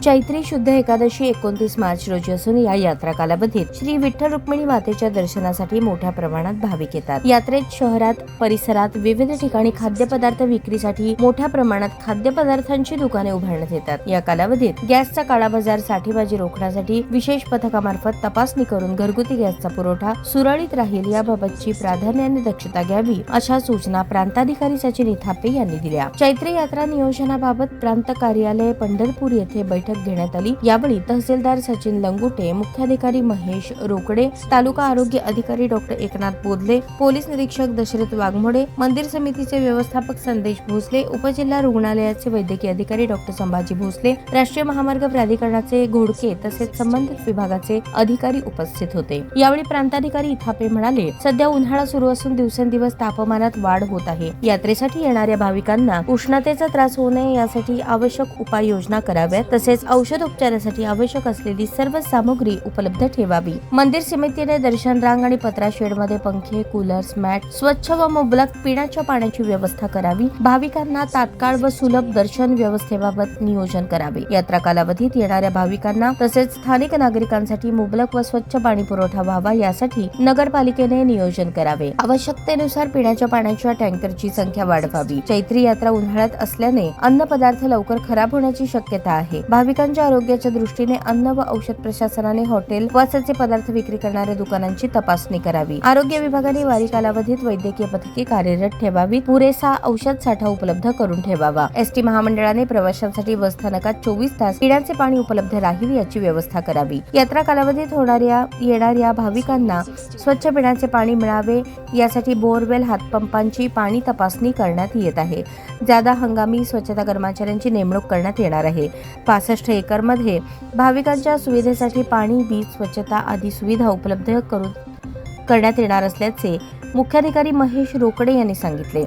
चैत्री शुद्ध एकादशी 29 मार्च रोजी असून या यात्रा कालावधीत श्री विठ्ठल रुक्मिणी मातेच्या दर्शनासाठी मोठ्या प्रमाणात भाविक येतात। यात्रेत शहरात परिसरात विविध ठिकाणी खाद्यपदार्थ विक्रीसाठी मोठ्या प्रमाणात खाद्यपदार्थांची दुकाने उभारण्यात येतात। या कालावधीत गॅसचा काळा बाजार साठेबाजी रोखण्यासाठी विशेष पथकामार्फत तपासणी करून घरगुती गॅसचा पुरवठा सुरळीत राहील याबाबतची प्राधान्याने दक्षता घ्यावी अशा सूचना प्रांताधिकारी सचिन इथापे यांनी दिल्या। चैत्री यात्रा नियोजनाबाबत प्रांत कार्यालय पंढरपूर येथे बैठक घेण्यात आली। यावेळी तहसीलदार सचिन लंगुटे, मुख्याधिकारी महेश रोकडे, तालुका आरोग्य अधिकारी डॉक्टर एकनाथ बोदले, पोलीस निरीक्षक दशरथ वाघमोडे, मंदिर समितीचे व्यवस्थापक संदेश भोसले, उपजिल्हा रुग्णालयाचे वैद्यकीय अधिकारी डॉक्टर संभाजी भोसले, राष्ट्रीय महामार्ग प्राधिकरणाचे घोडके तसेच संबंधित विभागाचे अधिकारी उपस्थित होते। यावेळी प्रांताधिकारी इथापे म्हणाले, सध्या उन्हाळा सुरू असून दिवसेंदिवस तापमानात वाढ होत आहे। यात्रेसाठी येणाऱ्या भाविकांना उष्णतेचा त्रास होऊ नये यासाठी आवश्यक उपाययोजना कराव्यात तसेच औषधोपचारासाठी आवश्यक असलेली सर्व सामग्री उपलब्ध ठेवावी। मंदिर समितीने दर्शन रांग आणि पत्रा शेड मध्ये पंखे, कूलर्स, मॅट, स्वच्छ व मुबलक पिण्याच्या पाण्याची व्यवस्था करावी। भाविकांना तात्काळ व सुलभ दर्शन व्यवस्थेबाबत नियोजन करावे। यात्रा कालावधीत येणाऱ्या भाविकांना तसेच स्थानिक नागरिकांसाठी मुबलक व स्वच्छ पाणी पुरवठा व्हावा यासाठी नगरपालिकेने नियोजन करावे। आवश्यकतेनुसार पिण्याच्या पाण्याच्या टँकरची संख्या वाढवावी। चैत्री यात्रा उन्हाळ्यात असल्याने अन्न पदार्थ लवकर खराब होण्याची शक्यता आहे। भाविकांच्या आरोग्याच्या दृष्टीने अन्न व औषध प्रशासनाने हॉटेल व असे पदार्थ विक्री करणाऱ्या दुकानांची तपासणी करावी। आरोग्य विभागाने वारी कालावधीत वैद्यकीय पथके कार्यरत ठेवावी। पुरेसा औषध साठा उपलब्ध करून ठेवावा। एसटी महामंडळाने प्रवाशांसाठी बसस्थानकात 24 तास पिण्याचे पाणी उपलब्ध राहील याची व्यवस्था करावी। यात्रा कालावधीत येणाऱ्या भाविकांना स्वच्छ पिण्याचे पाणी मिळावे यासाठी बोरवेल, हातपंपांची पाणी तपासणी करण्यात येत आहे। जादा हंगामी स्वच्छता कर्मचाऱ्यांची नेमणूक करण्यात येणार आहे। 65 एकर मध्ये भाविकांच्या सुविधेसाठी पाणी, वीज, स्वच्छता आदी सुविधा उपलब्ध करण्यात येणार असल्याचे मुख्याधिकारी महेश रोकडे यांनी सांगितले।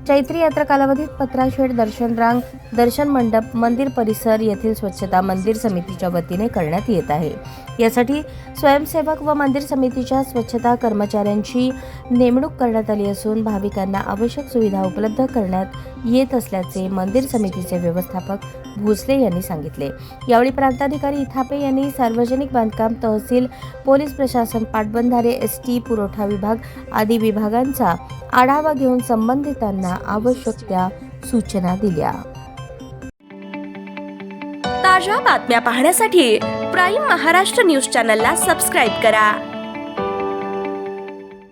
चैत्री यात्रा कालावधीत पत्रा शेड, दर्शन रांग, दर्शन मंडप, मंदिर परिसर येथील स्वच्छता मंदिर समितीच्या वतीने करण्यात येत आहे। यासाठी स्वयंसेवक व मंदिर समितीच्या स्वच्छता कर्मचाऱ्यांची नेमणूक करण्यात आली असून भाविकांना आवश्यक सुविधा उपलब्ध करण्यात येत असल्याचे मंदिर समितीचे व्यवस्थापक भोसले यांनी सांगितले। यावेळी प्रांताधिकारी इथापे यांनी सार्वजनिक बांधकाम, तहसील, पोलीस प्रशासन, पाटबंधारे, एसटी, पुरवठा विभाग आदी विभागांचा आढावा घेऊन संबंधितांना आवश्यक त्या सूचना दिल्या। ताज्या बातम्या पाहण्यासाठी प्राईम महाराष्ट्र न्यूज चॅनलला सबस्क्राईब करा।